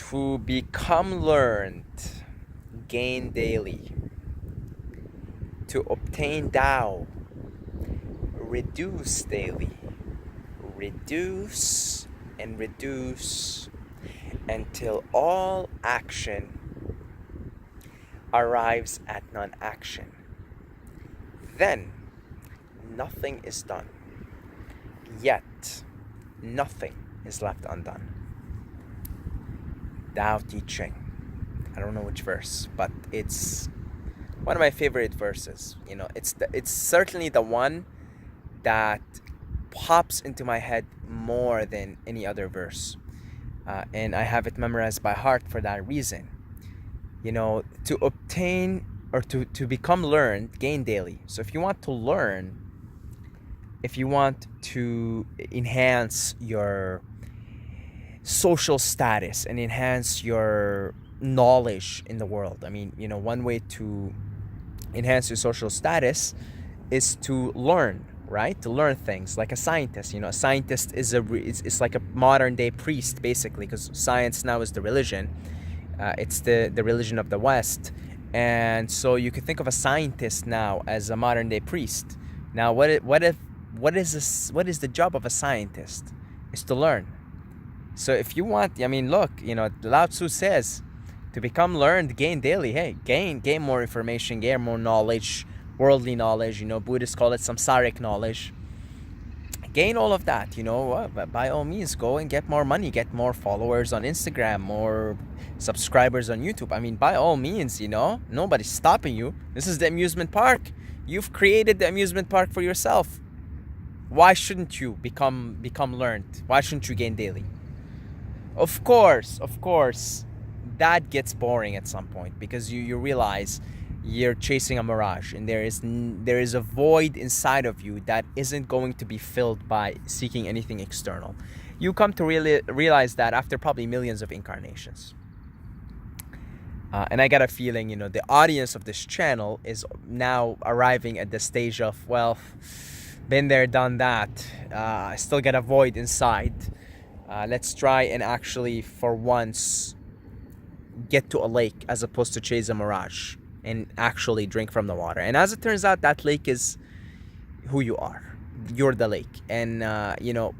To become learned, gain daily. To obtain Tao, reduce daily. Reduce and reduce until all action arrives at non-action. Then nothing is done. Yet nothing is left undone. Tao Te Ching. I don't know which verse, but it's one of my favorite verses. You know, it's certainly the one that pops into my head more than any other verse, and I have it memorized by heart for that reason. You know, to obtain or to become learned, gain daily. So if you want to learn, if you want to enhance your social status and enhance your knowledge in the world, I mean, you know, one way to enhance your social status is to learn, right? To learn things like a scientist. You know, a scientist is it's like a modern day priest, basically, because science now is the religion. It's the religion of the West. And so you could think of a scientist now as a modern day priest. Now, what is the job of a scientist? Is to learn. So if you want, I mean, look, you know, Lao Tzu says, to become learned, gain daily. Hey, gain more information, gain more knowledge, worldly knowledge. You know, Buddhists call it samsaric knowledge. Gain all of that, you know, but by all means, go and get more money, get more followers on Instagram, more subscribers on YouTube. I mean, by all means, you know, nobody's stopping you. This is the amusement park. You've created the amusement park for yourself. Why shouldn't you become learned? Why shouldn't you gain daily? Of course, that gets boring at some point, because you realize you're chasing a mirage, and there is a void inside of you that isn't going to be filled by seeking anything external. You come to really realize that after probably millions of incarnations. And I got a feeling, you know, the audience of this channel is now arriving at the stage of, well, been there, done that. I still got a void inside. Let's try and actually, for once, get to a lake as opposed to chase a mirage and actually drink from the water. And as it turns out, that lake is who you are. You're the lake. And, you know,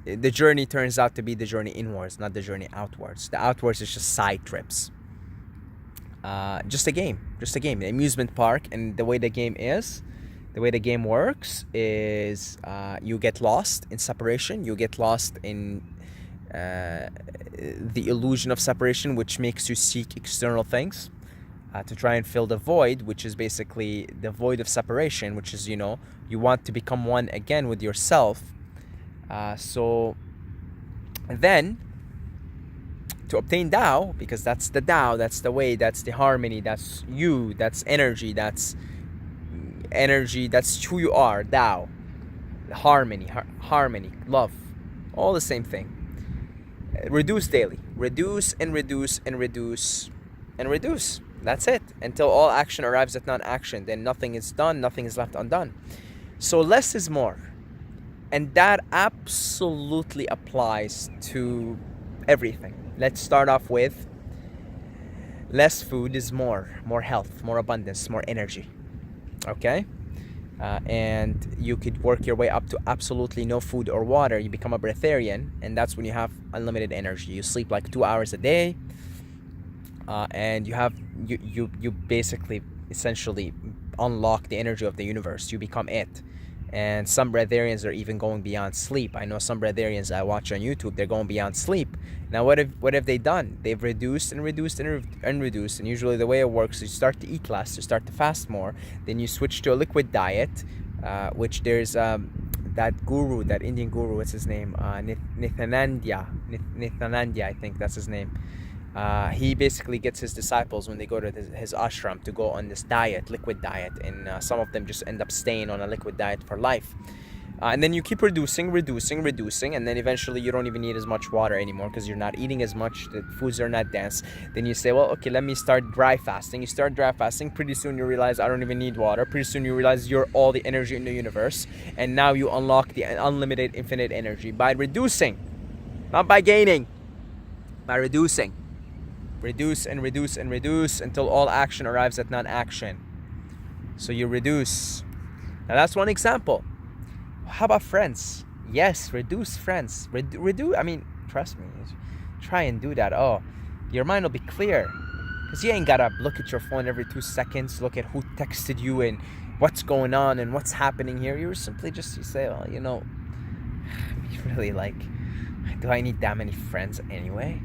the journey turns out to be the journey inwards, not the journey outwards. The outwards is just side trips. Just a game. The amusement park, and the way the game works is you get lost in separation. You get lost in the illusion of separation, which makes you seek external things to try and fill the void, which is basically the void of separation, which is, you know, you want to become one again with yourself. So then, to obtain Tao, because that's the Tao, that's the way, that's the harmony, that's you, that's energy, that's who you are, Tao, harmony, love, all the same thing. Reduce daily. Reduce and reduce and reduce and reduce. That's it. Until all action arrives at non-action. Then nothing is done, nothing is left undone. So less is more. And that absolutely applies to everything. Let's start off with less food is more. More health, more abundance, more energy. Okay? And you could work your way up to absolutely no food or water. You become a breatharian, and that's when you have unlimited energy. You sleep like 2 hours a day, and you basically essentially unlock the energy of the universe. You become it. And some breatharians are even going beyond sleep. I know some breatharians I watch on YouTube, they're going beyond sleep. Now what have they done? They've reduced and reduced and reduced. And usually the way it works is you start to eat less, you start to fast more, then you switch to a liquid diet, which there's that guru, that Indian guru, what's his name? Nityananda, I think that's his name. He basically gets his disciples when they go to his ashram to go on this diet, liquid diet, and some of them just end up staying on a liquid diet for life. And then you keep reducing, and then eventually you don't even need as much water anymore because you're not eating as much, the foods are not dense. Then you say, well, okay, let me start dry fasting. You start dry fasting, pretty soon you realize I don't even need water. Pretty soon you realize you're all the energy in the universe, and now you unlock the unlimited, infinite energy by reducing, not by gaining, by reducing. Reduce and reduce and reduce until all action arrives at non-action. So you reduce. Now that's one example. How about friends? Yes, reduce friends. Reduce. I mean, trust me. Try and do that. Oh, your mind will be clear. Because you ain't gotta look at your phone every 2 seconds, look at who texted you and what's going on and what's happening here. You simply just, you say, oh, you know, really, like, do I need that many friends anyway?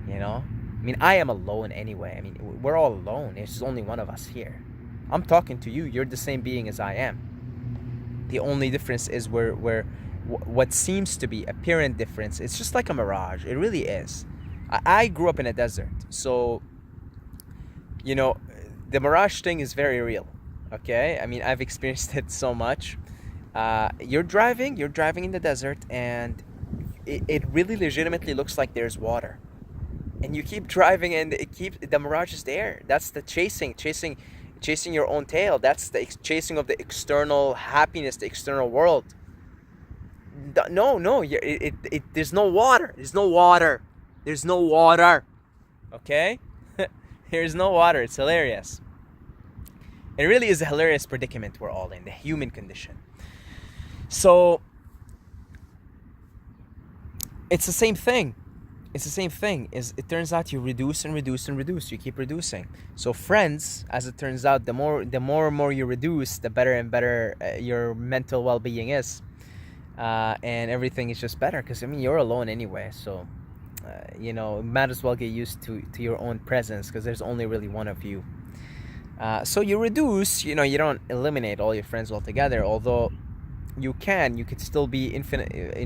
You know? I mean, I am alone anyway. I mean, we're all alone. There's only one of us here. I'm talking to you. You're the same being as I am. The only difference is what seems to be apparent difference. It's just like a mirage. It really is. I grew up in a desert. So, you know, the mirage thing is very real. Okay? I mean, I've experienced it so much. You're driving in the desert, and it really legitimately looks like there's water. And you keep driving, and the mirage is there. That's the chasing your own tail. That's the chasing of the external happiness, the external world. No, there's no water. There's no water. Okay? There's no water. It's hilarious. It really is a hilarious predicament we're all in, the human condition. So, it's the same thing. It turns out you reduce and reduce and reduce. You keep reducing. So friends, as it turns out, the more and more you reduce, the better and better your mental well-being is. And everything is just better. Because, I mean, you're alone anyway. So, you know, might as well get used to your own presence. Because there's only really one of you. So you reduce, you know, you don't eliminate all your friends altogether. Although you could still be in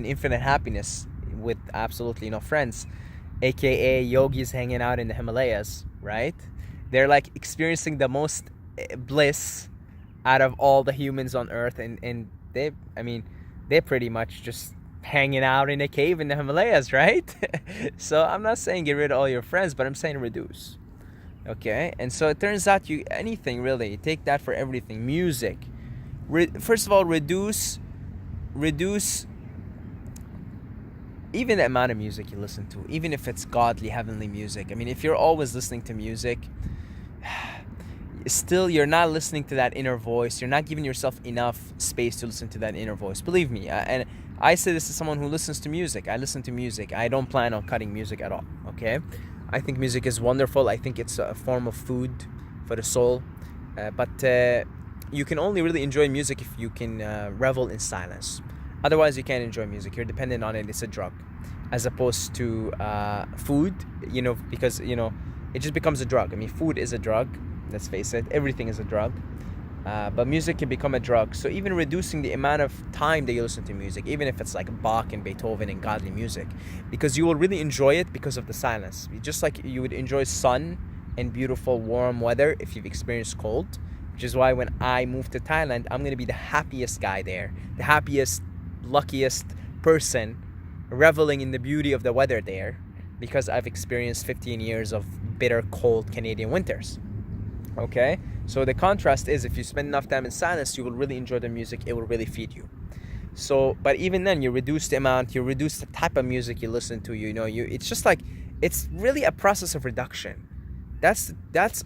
infinite happiness with absolutely no friends, aka yogis hanging out in the Himalayas, right? They're like experiencing the most bliss out of all the humans on earth, and they're pretty much just hanging out in a cave in the Himalayas, right? So I'm not saying get rid of all your friends, but I'm saying reduce. Okay? And so it turns out anything really, take that for everything. Music. First of all, reduce even the amount of music you listen to, even if it's godly, heavenly music. I mean, if you're always listening to music, still you're not listening to that inner voice. You're not giving yourself enough space to listen to that inner voice. Believe me, and I say this as someone who listens to music. I listen to music. I don't plan on cutting music at all, okay? I think music is wonderful. I think it's a form of food for the soul. But you can only really enjoy music if you can revel in silence. Otherwise, you can't enjoy music. You're dependent on it. It's a drug. As opposed to food, you know, because, you know, it just becomes a drug. I mean, food is a drug. Let's face it. Everything is a drug. But music can become a drug. So even reducing the amount of time that you listen to music, even if it's like Bach and Beethoven and godly music, because you will really enjoy it because of the silence. Just like you would enjoy sun and beautiful warm weather if you've experienced cold, which is why when I move to Thailand, I'm going to be the happiest guy there. The happiest, luckiest person reveling in the beauty of the weather there, because I've experienced 15 years of bitter, cold Canadian winters. Okay? So the contrast is, if you spend enough time in silence, you will really enjoy the music. It will really feed you. So, but even then, you reduce the amount, you reduce the type of music you listen to. You know, it's just like, it's really a process of reduction. That's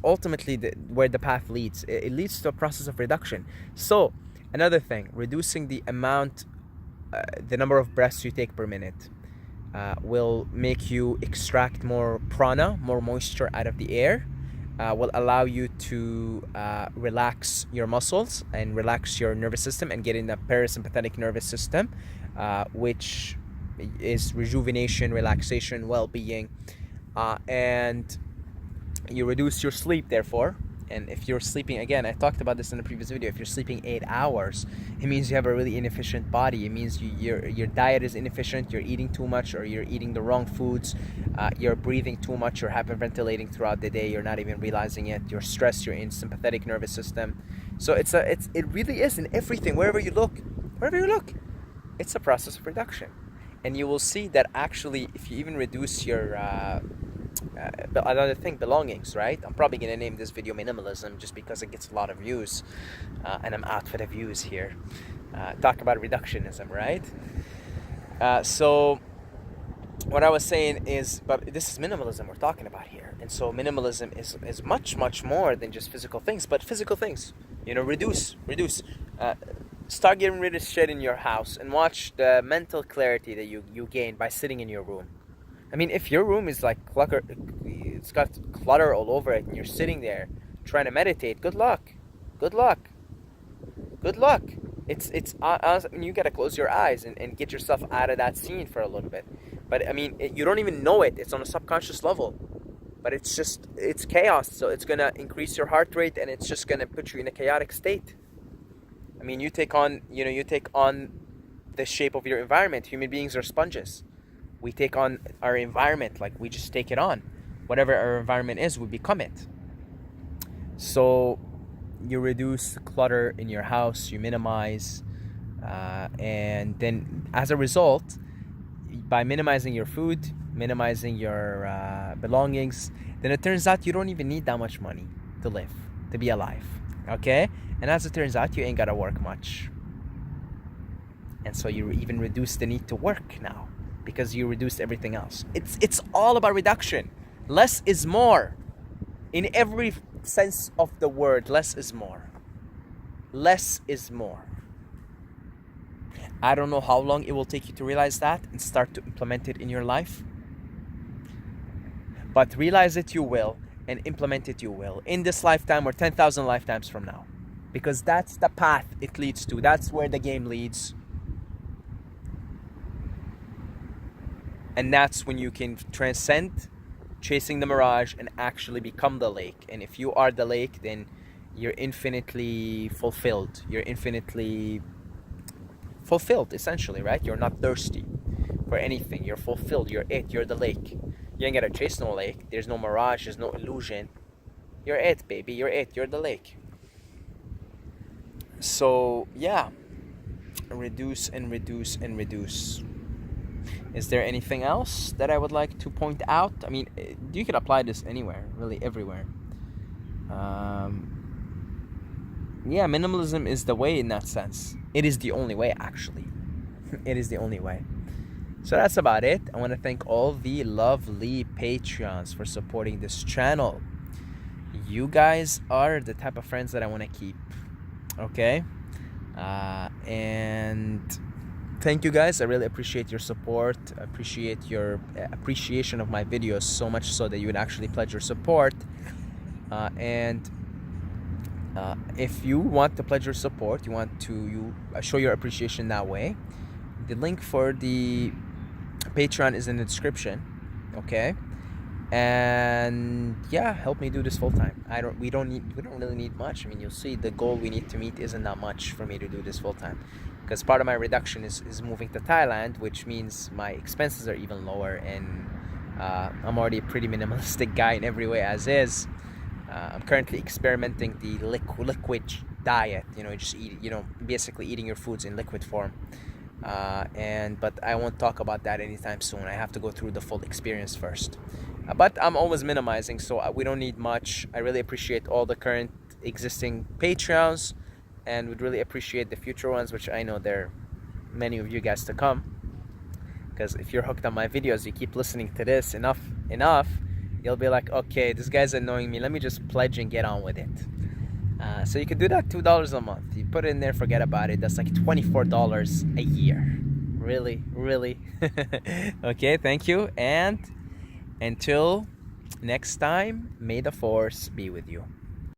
ultimately where the path leads. It leads to a process of reduction. So, another thing, reducing the amount, the number of breaths you take per minute will make you extract more prana, more moisture out of the air. Will allow you to relax your muscles and relax your nervous system and get in the parasympathetic nervous system, which is rejuvenation, relaxation, well-being, and you reduce your sleep, therefore. And if you're sleeping, again, I talked about this in the previous video, if you're sleeping 8 hours, it means you have a really inefficient body. It means your diet is inefficient, you're eating too much, or you're eating the wrong foods, you're breathing too much, you're hyperventilating throughout the day, you're not even realizing it, you're stressed, you're in sympathetic nervous system. So it really is in everything, wherever you look, it's a process of reduction. And you will see that actually, if you even reduce your another thing, belongings, right? I'm probably gonna name this video Minimalism just because it gets a lot of views, and I'm out for the views here. Talk about reductionism, right? So what I was saying is, but this is minimalism we're talking about here. And so minimalism is much, much more than just physical things, but physical things. Reduce. Start getting rid of shit in your house and watch the mental clarity that you gain by sitting in your room. I mean, if your room is like clutter, it's got clutter all over it, and you're sitting there trying to meditate, good luck. It's you gotta close your eyes and get yourself out of that scene for a little bit. But I mean, you don't even know it. It's on a subconscious level. But it's chaos. So it's gonna increase your heart rate, and it's just gonna put you in a chaotic state. I mean, you take on the shape of your environment. Human beings are sponges. We take on our environment, like we just take it on. Whatever our environment is, we become it. So you reduce clutter in your house, you minimize, and then as a result, by minimizing your food, minimizing your belongings, then it turns out you don't even need that much money to live, to be alive, okay? And as it turns out, you ain't gotta work much. And so you even reduce the need to work now because you reduced everything else. It's all about reduction. Less is more. In every sense of the word, less is more. Less is more. I don't know how long it will take you to realize that and start to implement it in your life. But realize it you will, and implement it you will, in this lifetime or 10,000 lifetimes from now. Because that's the path it leads to. That's where the game leads. And that's when you can transcend chasing the mirage and actually become the lake. And if you are the lake, then you're infinitely fulfilled. You're infinitely fulfilled, essentially, right? You're not thirsty for anything. You're fulfilled. You're it. You're the lake. You ain't gotta chase no lake. There's no mirage. There's no illusion. You're it, baby. You're it. You're the lake. So, yeah. Reduce and reduce and reduce. Is there anything else that I would like to point out? I mean, you can apply this anywhere, really everywhere. Yeah, minimalism is the way in that sense. It is the only way, actually. It is the only way. So that's about it. I want to thank all the lovely Patreons for supporting this channel. You guys are the type of friends that I want to keep. Okay? And thank you guys. I really appreciate your support. I appreciate your appreciation of my videos so much so that you would actually pledge your support. And if you want to pledge your support, you want to show your appreciation that way, the link for the Patreon is in the description. Okay? And yeah, help me do this full time. We don't really need much. I mean, you'll see the goal we need to meet isn't that much for me to do this full time, because part of my reduction is moving to Thailand, which means my expenses are even lower, and I'm already a pretty minimalistic guy in every way as is. I'm currently experimenting the liquid diet, basically eating your foods in liquid form. But I won't talk about that anytime soon. I have to go through the full experience first. But I'm always minimizing, so we don't need much. I really appreciate all the current existing Patreons, and would really appreciate the future ones, which I know there are many of you guys to come. Because if you're hooked on my videos, you keep listening to this enough, you'll be like, okay, this guy's annoying me. Let me just pledge and get on with it. So you could do that, $2 a month. You put it in there, forget about it. That's like $24 a year. Really? Okay, thank you. And until next time, may the force be with you.